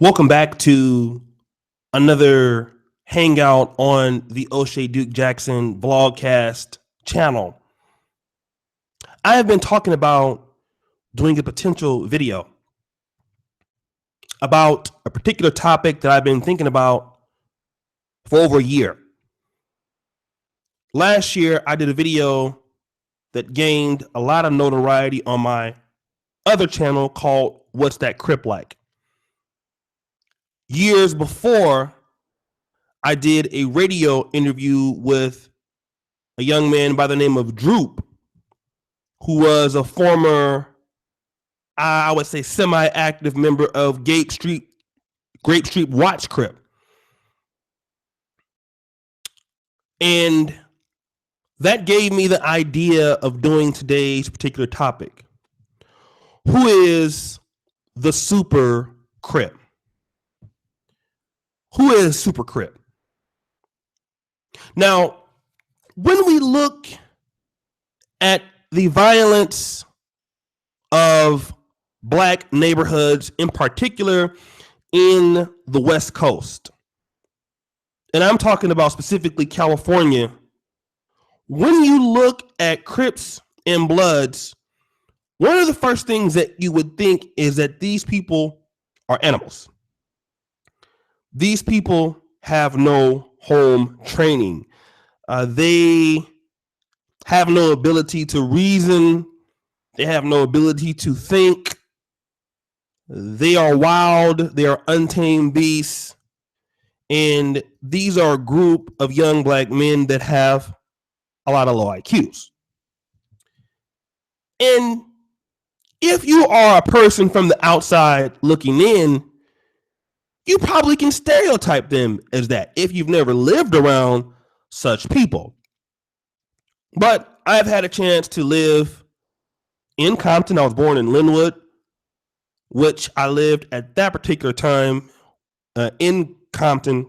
Welcome back to another hangout on the O'Shea Duke Jackson vlogcast channel. I have been talking about doing a potential video about a particular topic that I've been thinking about for over a year. Last year, I did a video that gained a lot of notoriety on my other channel called What's That Crip Like? Years before, I did a radio interview with a young man by the name of Droop, who was a former, I would say, semi-active member of Grape Street Watch Crip. And that gave me the idea of doing today's particular topic. Who is the Super Crip? Who is Super Crip? Now, when we look at the violence of Black neighborhoods, in particular in the West Coast, and I'm talking about specifically California, when you look at Crips and Bloods, one of the first things that you would think is that these people are animals. These people have no home training. They have no ability to reason. They have no ability to think. They are wild. They are untamed beasts. And these are a group of young Black men that have a lot of low IQs. And if you are a person from the outside looking in, you probably can stereotype them as that if you've never lived around such people. But I've had a chance to live in Compton. I was born in Linwood, which I lived at that particular time in Compton.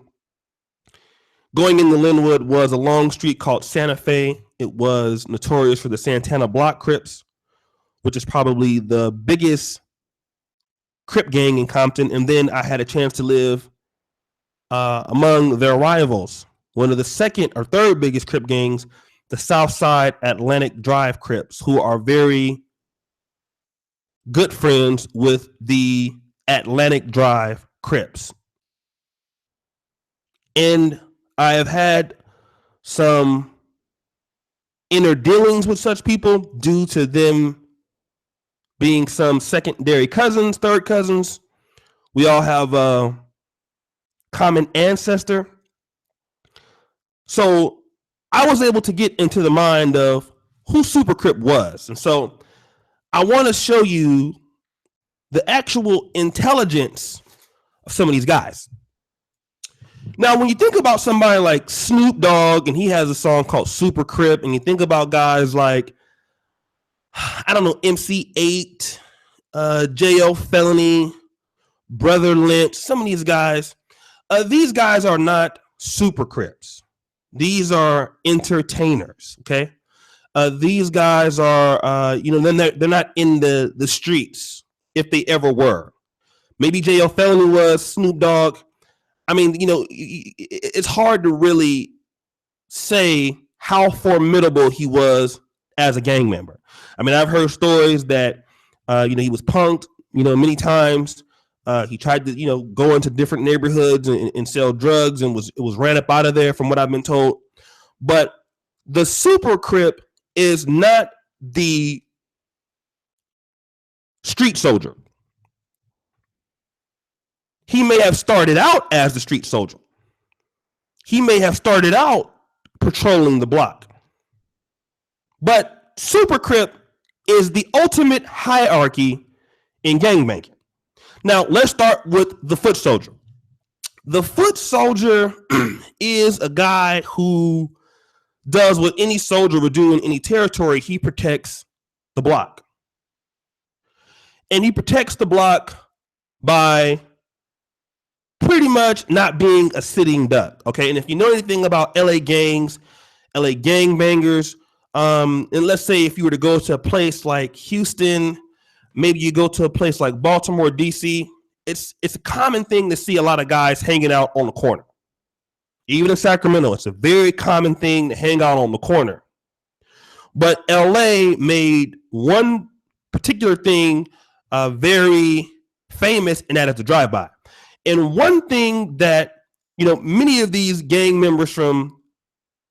Going into Linwood was a long street called Santa Fe. It was notorious for the Santana Block Crips, which is probably the biggest Crip gang in Compton. And then I had a chance to live among their rivals, one of the second or third biggest Crip gangs, the Southside Atlantic Drive Crips, who are very good friends with the Atlantic Drive Crips. And I have had some inner dealings with such people due to them being some secondary cousins, third cousins. We all have a common ancestor. So I was able to get into the mind of who Super Crip was. And so I want to show you the actual intelligence of some of these guys. Now, when you think about somebody like Snoop Dogg, and he has a song called Super Crip, and you think about guys like, I don't know, MC8, J.O. Felony, Brother Lynch, some of these guys are not Super Crips. These are entertainers, okay? These guys are, they're not in the streets, if they ever were. Maybe J.O. Felony was, Snoop Dogg. I mean, it's hard to really say how formidable he was as a gang member. I mean, I've heard stories that, he was punked, many times. He tried to, go into different neighborhoods and sell drugs and was ran up out of there, from what I've been told. But the Super Crip is not the street soldier. He may have started out as the street soldier. He may have started out patrolling the block. But Super Crip is the ultimate hierarchy in gangbanging. Now, let's start with the foot soldier. The foot soldier is a guy who does what any soldier would do in any territory. He protects the block. And he protects the block by pretty much not being a sitting duck, okay? And if you know anything about LA gangs, LA gangbangers, and let's say if you were to go to a place like Houston, maybe you go to a place like Baltimore, DC, it's a common thing to see a lot of guys hanging out on the corner. Even in Sacramento, it's a very common thing to hang out on the corner. But LA made one particular thing very famous, and that is the drive-by. And one thing that, you know, many of these gang members from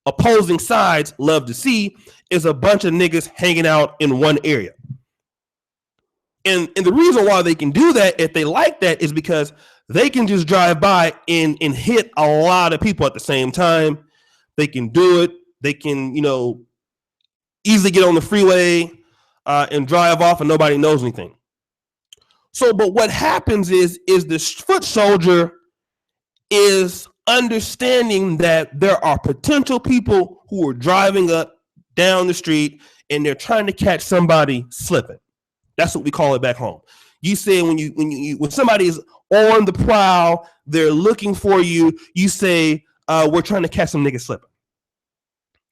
opposing sides love to see is a bunch of niggas hanging out in one area. And the reason why they can do that, if they like that, is because they can just drive by and hit a lot of people at the same time. They can do it. They can, you know, easily get on the freeway and drive off and nobody knows anything. So, but what happens is this foot soldier is understanding that there are potential people who are driving up down the street and they're trying to catch somebody slipping. That's what we call it back home. You say when somebody is on the prowl, they're looking for you. You say, we're trying to catch some niggas slipping.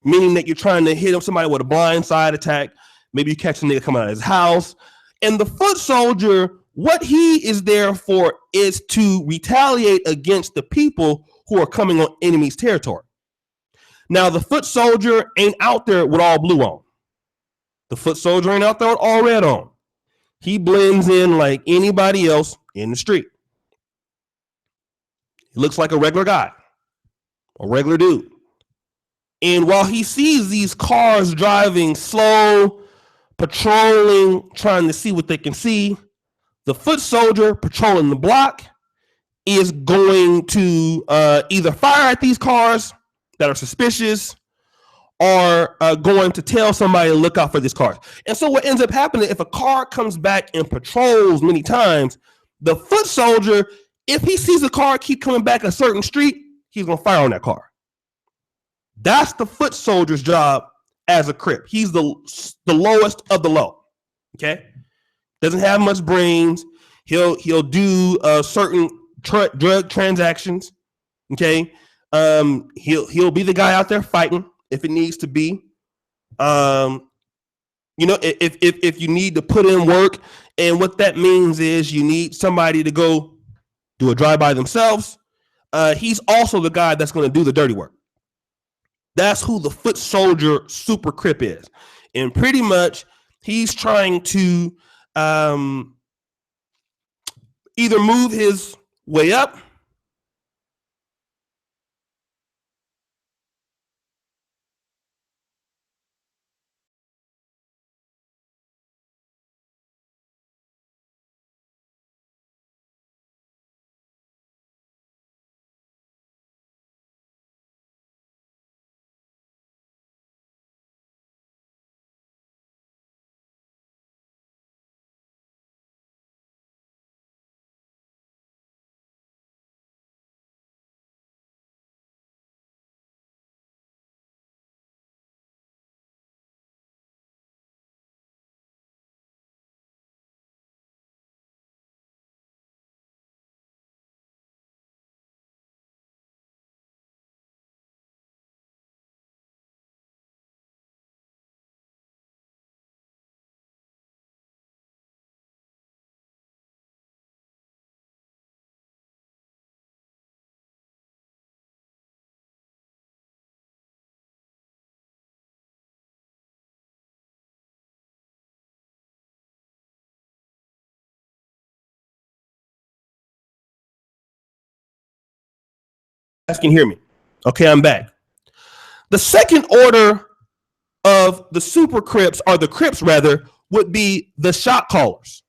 Meaning that you're trying to hit somebody with a blind side attack. Maybe you catch a nigga coming out of his house. And the foot soldier, what he is there for is to retaliate against the people who are coming on enemy's territory. Now, the foot soldier ain't out there with all blue on. The foot soldier ain't out there with all red on. He blends in like anybody else in the street. He looks like a regular guy, a regular dude. And while he sees these cars driving slow, patrolling, trying to see what they can see, the foot soldier patrolling the block is going to either fire at these cars that are suspicious or going to tell somebody to look out for these cars. And so what ends up happening, if a car comes back and patrols many times, the foot soldier, if he sees a car keep coming back a certain street, he's going to fire on that car. That's the foot soldier's job as a Crip. He's the lowest of the low. Okay, doesn't have much brains. He'll do certain drug transactions. Okay, he'll be the guy out there fighting if it needs to be. You know, if you need to put in work, and what that means is you need somebody to go do a drive-by themselves. He's also the guy that's going to do the dirty work. That's who the foot soldier super Crip is. And pretty much he's trying to either move his way up can hear me. Okay, I'm back. The second order of the super Crips, or the Crips rather, would be the shot callers.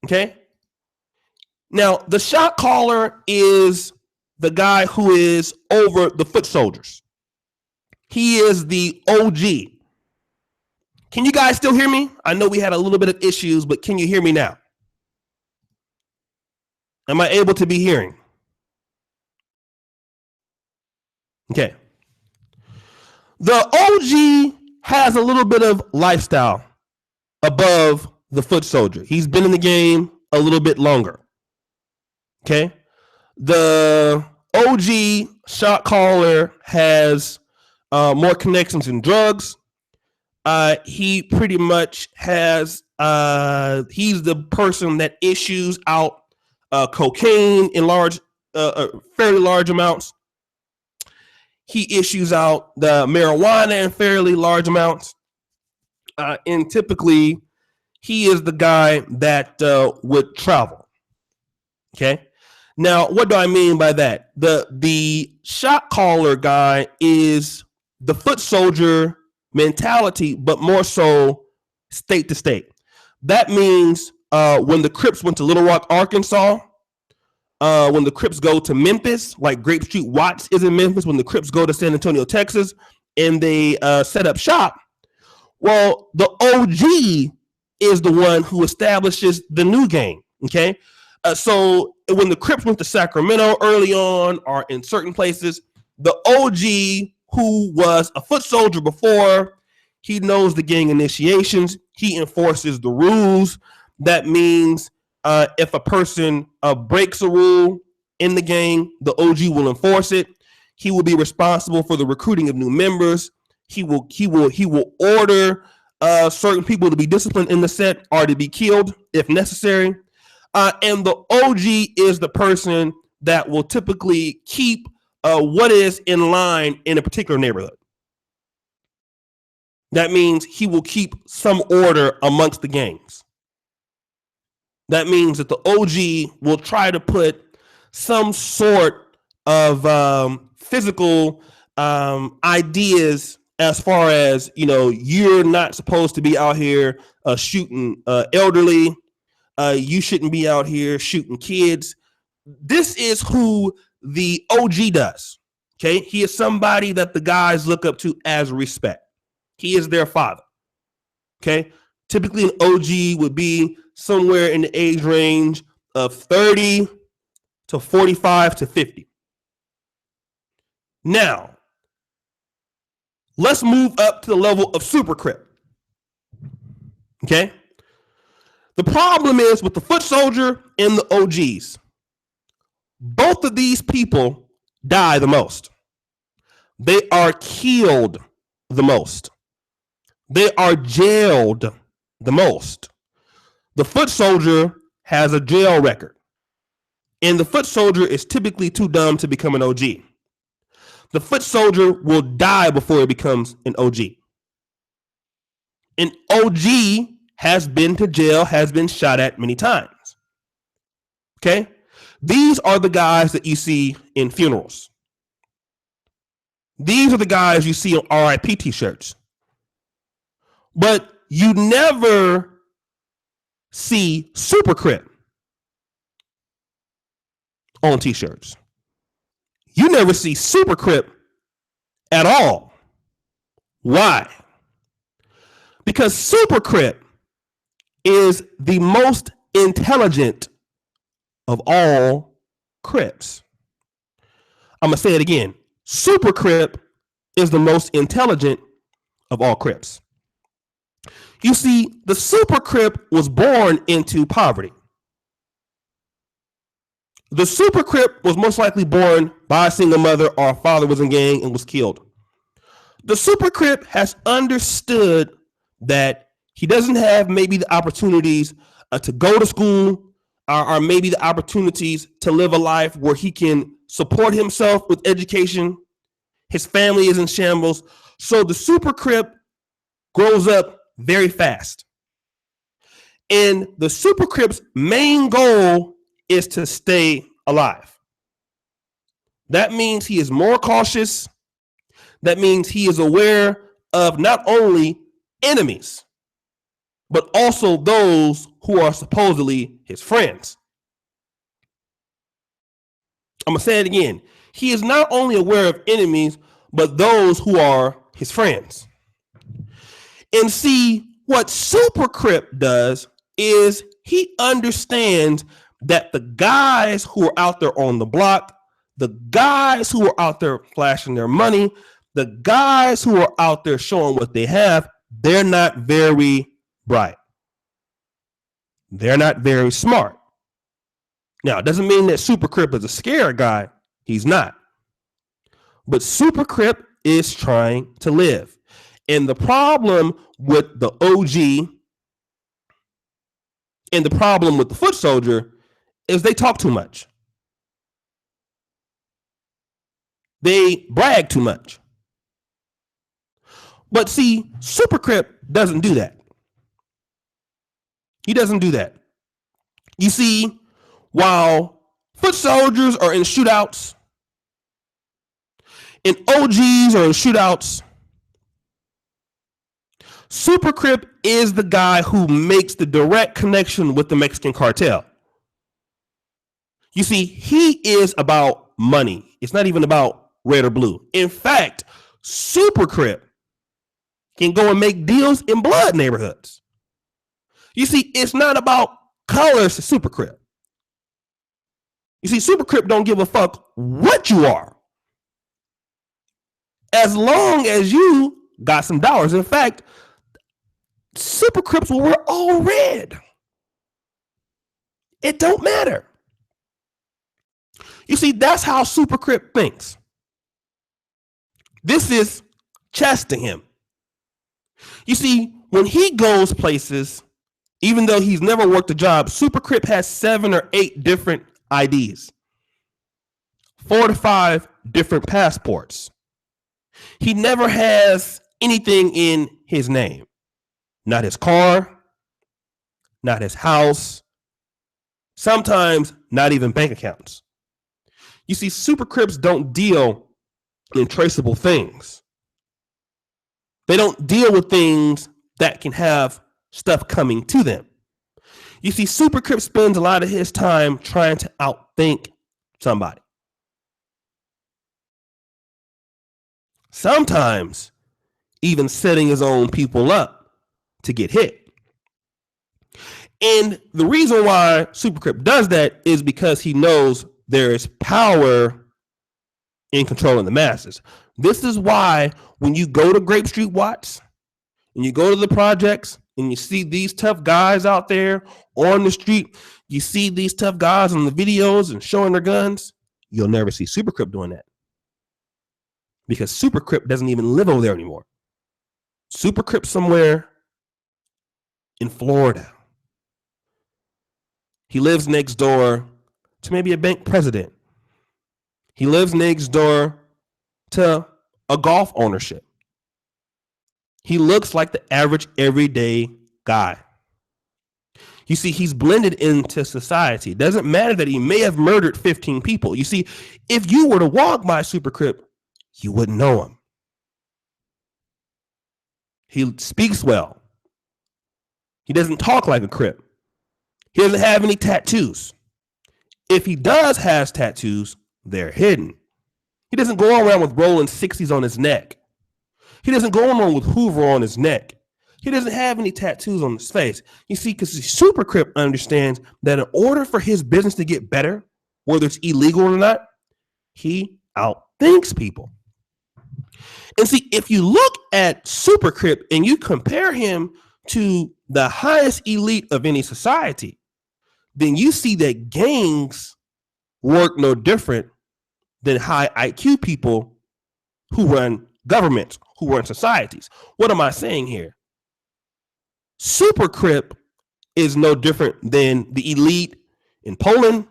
Okay. Now, the shot caller is the guy who is over the foot soldiers. He is the OG. Can you guys still hear me? I know we had a little bit of issues, but can you hear me now? Am I able to be hearing? Okay. The OG has a little bit of lifestyle above the foot soldier. He's been in the game a little bit longer. Okay. The OG shot caller has more connections in drugs. He pretty much has, he's the person that issues out cocaine in fairly large amounts. He issues out the marijuana in fairly large amounts. And typically, he is the guy that would travel. Okay. Now, what do I mean by that? The shot caller guy is the foot soldier mentality, but more so state to state. That means when the Crips went to Little Rock, Arkansas, when the Crips go to Memphis, like Grape Street Watts is in Memphis, when the Crips go to San Antonio, Texas, and they set up shop, well, the OG is the one who establishes the new gang, okay? So when the Crips went to Sacramento early on or in certain places, the OG who was a foot soldier before, he knows the gang initiations, he enforces the rules. That means if a person breaks a rule in the gang, the OG will enforce it. He will be responsible for the recruiting of new members. He will order certain people to be disciplined in the set or to be killed if necessary. And the OG is the person that will typically keep what is in line in a particular neighborhood. That means he will keep some order amongst the gangs. That means that the OG will try to put some sort of physical ideas as far as, you know, you're not supposed to be out here shooting elderly. You shouldn't be out here shooting kids. This is who the OG does. Okay. He is somebody that the guys look up to as respect. He is their father. Okay. Typically an OG would be somewhere in the age range of 30 to 45 to 50. Now, let's move up to the level of Super Crip. Okay. The problem is with the foot soldier and the OGs. Both of these people die the most. They are killed the most. They are jailed the most. The foot soldier has a jail record. And the foot soldier is typically too dumb to become an OG. The foot soldier will die before he becomes an OG. An OG has been to jail, has been shot at many times. Okay? These are the guys that you see in funerals. These are the guys you see on RIP t-shirts. But you never see Super Crip on t-shirts. You never see Super Crip at all. Why? Because Super Crip is the most intelligent of all Crips. I'm going to say it again. Super Crip is the most intelligent of all Crips. You see, the Super Crip was born into poverty. The Super Crip was most likely born by a single mother or a father was in gang and was killed. The Super Crip has understood that he doesn't have maybe the opportunities to go to school or maybe the opportunities to live a life where he can support himself with education. His family is in shambles. So the Super Crip grows up very fast. And the Super Crip's main goal is to stay alive. That means he is more cautious. That means he is aware of not only enemies, but also those who are supposedly his friends. I'm going to say it again. He is not only aware of enemies, but those who are his friends. And see, what Super Crip does is he understands that the guys who are out there on the block, the guys who are out there flashing their money, the guys who are out there showing what they have, they're not very bright. They're not very smart. Now, it doesn't mean that Super Crip is a scared guy. He's not. But Super Crip is trying to live. And the problem with the OG and the problem with the foot soldier is they talk too much. They brag too much. But see, Super Crip doesn't do that. He doesn't do that. You see, while foot soldiers are in shootouts and OGs are in shootouts, Super Crip is the guy who makes the direct connection with the Mexican cartel. You see, he is about money. It's not even about red or blue. In fact, Super Crip can go and make deals in blood neighborhoods. You see, it's not about colors to Super Crip. You see, Super Crip don't give a fuck what you are, as long as you got some dollars. In fact, Super Crips will wear all red. It don't matter. You see, that's how Super Crip thinks. This is chess to him. You see, when he goes places, even though he's never worked a job, Super Crip has 7 or 8 different IDs, 4 to 5 different passports. He never has anything in his name. Not his car, not his house, sometimes not even bank accounts. You see, Super Crips don't deal in traceable things. They don't deal with things that can have stuff coming to them. You see, Super Crip spends a lot of his time trying to outthink somebody. Sometimes even setting his own people up to get hit. And the reason why Super Crip does that is because he knows there is power in controlling the masses. This is why when you go to Grape Street Watts and you go to the projects and you see these tough guys out there on the street, you see these tough guys on the videos and showing their guns, you'll never see Super Crip doing that. Because Super Crip doesn't even live over there anymore. Super Crip somewhere in Florida. He lives next door to maybe a bank president. He lives next door to a golf ownership. He looks like the average everyday guy. You see, he's blended into society. It doesn't matter that he may have murdered 15 people. You see, if you were to walk by Super Crip, you wouldn't know him. He speaks well. He doesn't talk like a Crip. He doesn't have any tattoos. If he does have tattoos, they're hidden. He doesn't go around with rolling 60s on his neck. He doesn't go around with Hoover on his neck. He doesn't have any tattoos on his face. You see, because the Super Crip understands that in order for his business to get better, whether it's illegal or not, he outthinks people. And see, if you look at Super Crip and you compare him to the highest elite of any society, then you see that gangs work no different than high IQ people who run governments, who run societies. What am I saying here? Super Crip is no different than the elite in Poland.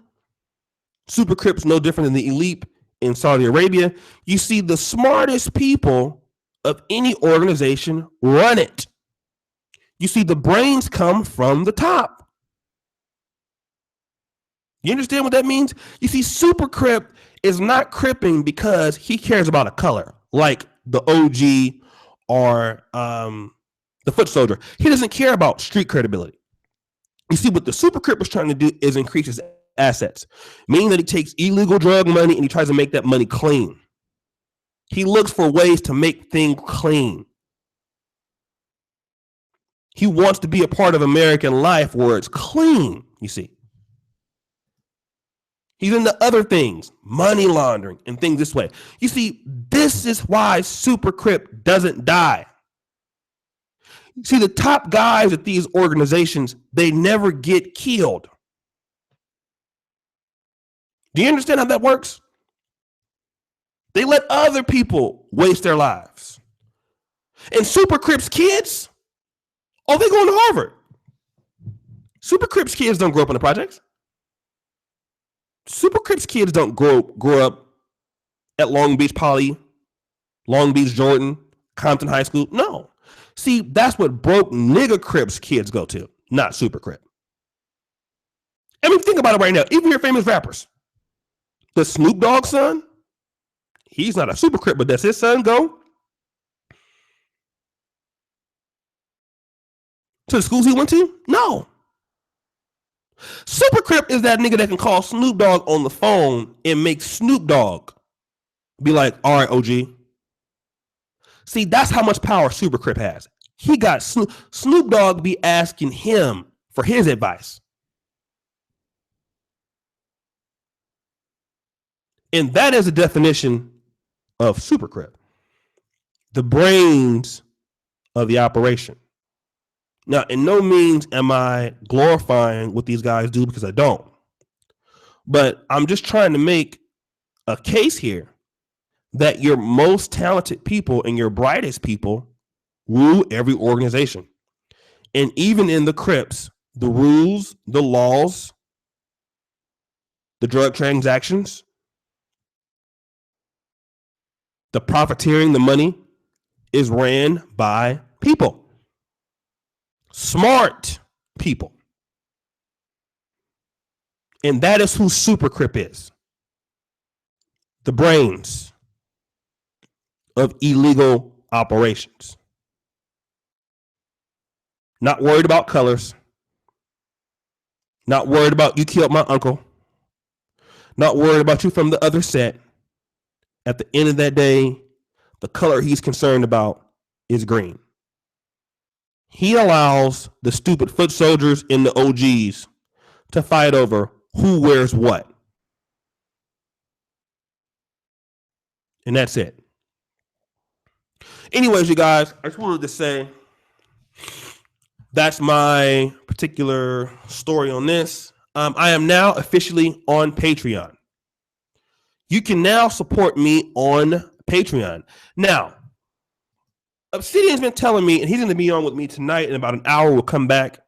Super Crip's no different than the elite in Saudi Arabia. You see, the smartest people of any organization run it. You see, the brains come from the top. You understand what that means? You see, Super Crip is not cripping because he cares about a color, like the OG or the foot soldier. He doesn't care about street credibility. You see, what the Super Crip is trying to do is increase his assets, meaning that he takes illegal drug money and he tries to make that money clean. He looks for ways to make things clean. He wants to be a part of American life where it's clean, you see. He's into other things, money laundering and things this way. You see, this is why Super Crip doesn't die. See, the top guys at these organizations, they never get killed. Do you understand how that works? They let other people waste their lives. And Super Crip's kids, oh, they going to Harvard. Super Crip's kids don't grow up in the projects. Super Crips kids don't grow up at Long Beach Poly, Long Beach Jordan, Compton High School. No. See, that's what broke nigga Crips kids go to, not Super Crip. I mean, think about it right now. Even your famous rappers. The Snoop Dogg son, he's not a Super Crip, but does his son go to the schools he went to? No. Super Crip is that nigga that can call Snoop Dogg on the phone and make Snoop Dogg be like, all right, OG. See, that's how much power Super Crip has. He got Snoop Dogg be asking him for his advice. And that is the definition of Super Crip. The brains of the operation. Now, in no means am I glorifying what these guys do, because I don't. But I'm just trying to make a case here that your most talented people and your brightest people rule every organization. And even in the Crips, the rules, the laws, the drug transactions, the profiteering, the money is ran by people. Smart people. And that is who Super Crip is. The brains of illegal operations. Not worried about colors. Not worried about you killed my uncle. Not worried about you from the other set. At the end of that day, the color he's concerned about is green. He allows the stupid foot soldiers and the OGs to fight over who wears what. And that's it. Anyways, you guys, I just wanted to say that's my particular story on this. I am now officially on Patreon. You can now support me on Patreon. Now, Obsidian's been telling me, and he's going to be on with me tonight in about an hour. We'll come back.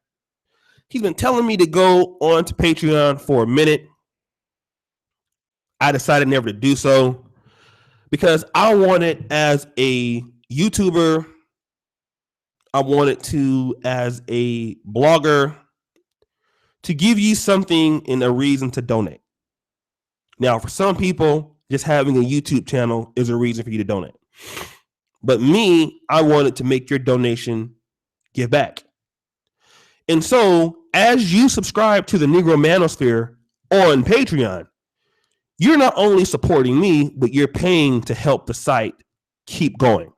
He's been telling me to go on to Patreon for a minute. I decided never to do so because I wanted, as a YouTuber, I wanted to, as a blogger, to give you something and a reason to donate. Now, for some people, just having a YouTube channel is a reason for you to donate. But me, I wanted to make your donation give back. And so, as you subscribe to the Negro Manosphere on Patreon, you're not only supporting me, but you're paying to help the site keep going.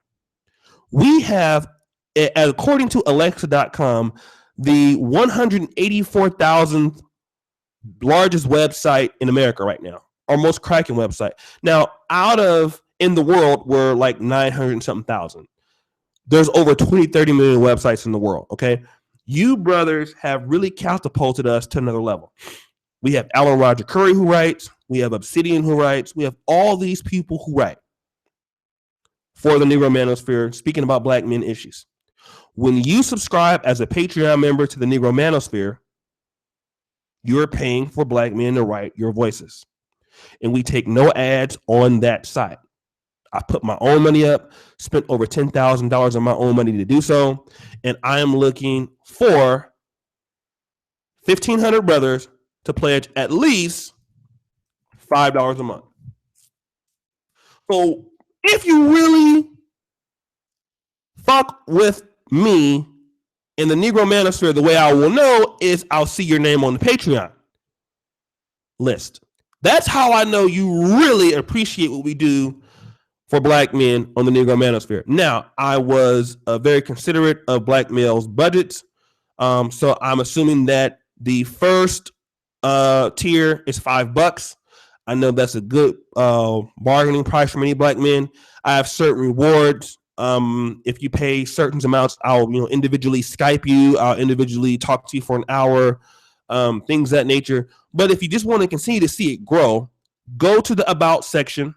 We have, according to Alexa.com, the 184,000th largest website in America right now, our most cracking website. Now, out of, in the world, we're like 900 and something thousand. There's over 20, 30 million websites in the world, okay? You brothers have really catapulted us to another level. We have Alan Roger Curry who writes. We have Obsidian who writes. We have all these people who write for the Negro Manosphere, speaking about black men issues. When you subscribe as a Patreon member to the Negro Manosphere, you're paying for black men to write your voices. And we take no ads on that site. I put my own money up, spent over $10,000 of my own money to do so. And I am looking for 1,500 brothers to pledge at least $5 a month. So if you really fuck with me in the Negro Manosphere, the way I will know is I'll see your name on the Patreon list. That's how I know you really appreciate what we do for black men on the Negro Manosphere. Now, I was very considerate of black males' budgets. So I'm assuming that the first tier is $5. I know that's a good bargaining price for many black men. I have certain rewards. If you pay certain amounts, I'll individually Skype you. I'll individually talk to you for an hour, things of that nature. But if you just want to continue to see it grow, go to the About section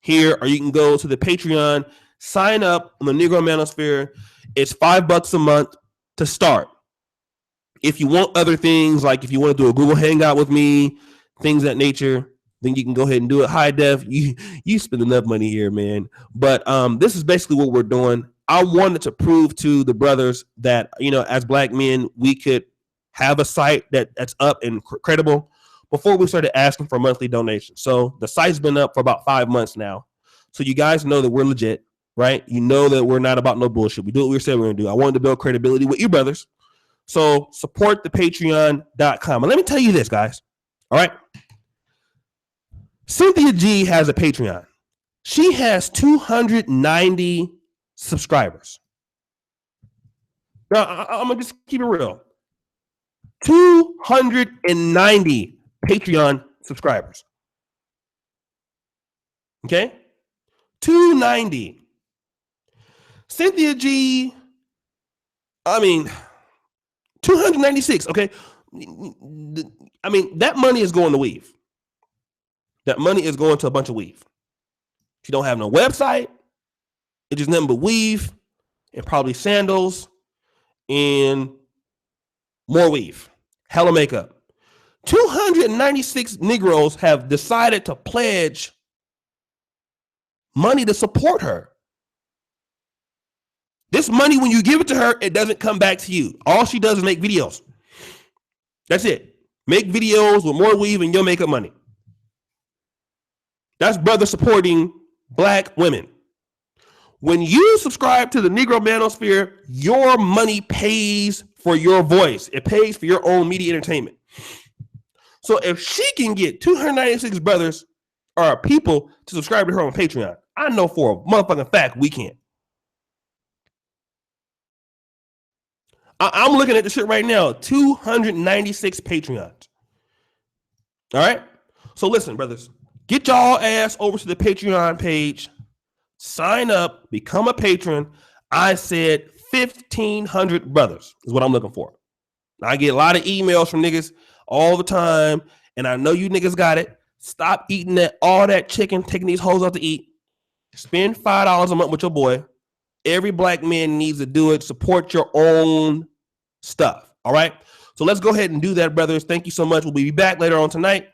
here, or you can go to the Patreon, sign up on the Negro Manosphere. It's $5 a month to start. If you want other things, like if you want to do a Google Hangout with me, things of that nature, then you can go ahead and do it. High def, you spend enough money here, man. But this is basically what we're doing. I wanted to prove to the brothers that, you know, as black men, we could have a site that's up and credible before we started asking for monthly donations. So the site's been up for about 5 months now. So you guys know that we're legit, right? You know that we're not about no bullshit. We do what we said we're going to do. I wanted to build credibility with you brothers. So support the patreon.com. And let me tell you this, guys. All right. Cynthia G has a Patreon. She has 290 subscribers. Now, I'm going to just keep it real. 290 Patreon subscribers. Okay? 290. Cynthia G, 296. Okay? That money is going to weave. That money is going to a bunch of weave. She don't have no website. It's just nothing but weave and probably sandals and more weave. Hella makeup. 296 Negroes have decided to pledge money to support her. This money, when you give it to her, it doesn't come back to you. All she does is make videos. That's it. Make videos with more weave and your makeup money. That's brother supporting black women. When you subscribe to the Negro Manosphere, your money pays for your voice. It pays for your own media entertainment. So if she can get 296 brothers or people to subscribe to her on Patreon, I know for a motherfucking fact we can. I'm looking at the shit right now. 296 Patreons. All right? So listen, brothers. Get y'all ass over to the Patreon page. Sign up. Become a patron. I said 1,500 brothers is what I'm looking for. I get a lot of emails from niggas all the time, and I know you niggas got it. Stop eating all that chicken, taking these hoes out to eat. Spend $5 a month with your boy. Every black man needs to do it. Support your own stuff. All right? So let's go ahead and do that, brothers. Thank you so much. We'll be back later on tonight.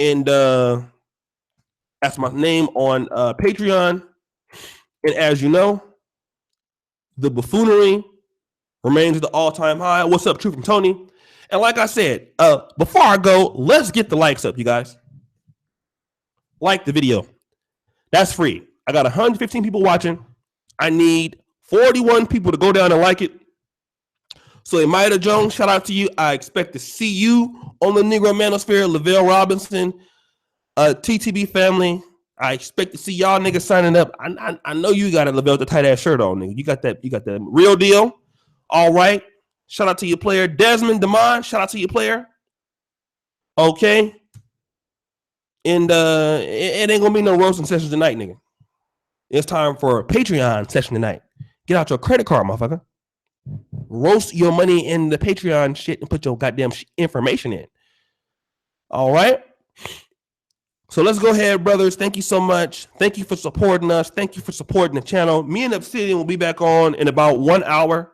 And that's my name on Patreon. And as you know, the buffoonery remains at the all-time high. What's up, True from Tony? And like I said, before I go, let's get the likes up, you guys. Like the video. That's free. I got 115 people watching. I need 41 people to go down and like it. So Amida Jones, shout out to you. I expect to see you on the Negro Manosphere. Lavelle Robinson, TTB family. I expect to see y'all niggas signing up. I know you got a Lavelle the tight ass shirt on, nigga. You got that real deal. All right. Shout out to your player. Desmond Damon, shout out to your player. Okay. And it ain't gonna be no roasting sessions tonight, nigga. It's time for a Patreon session tonight. Get out your credit card, motherfucker. Roast your money in the Patreon shit and put your goddamn information in. All right. So let's go ahead, brothers. Thank you so much. Thank you for supporting us. Thank you for supporting the channel. Me and Obsidian will be back on in about 1 hour.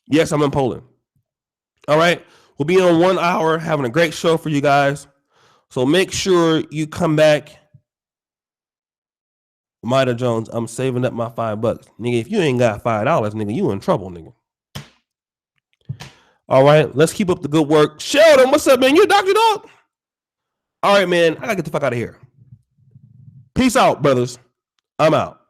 Yes, I'm in Poland. All right. We'll be on 1 hour, having a great show for you guys. So make sure you come back. Mida Jones, I'm saving up my $5. Nigga, if you ain't got $5, nigga, you in trouble, nigga. All right, let's keep up the good work. Sheldon, what's up, man? You a doctor, dog? All right, man, I gotta get the fuck out of here. Peace out, brothers. I'm out.